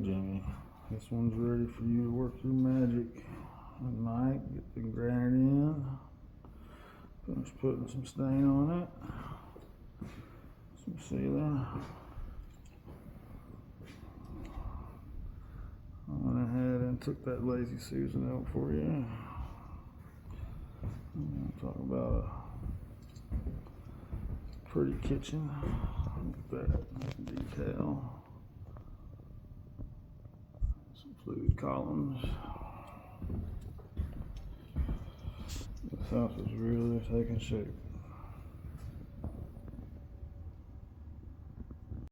Jimmy. This one's ready for you to work your magic at night. Get the granite in. Finish putting some stain on it. Some sealer. I went ahead and took that Lazy Susan out for you. I'm talk about a pretty kitchen. Look at that detail. Some fluid columns. This house is really taking shape.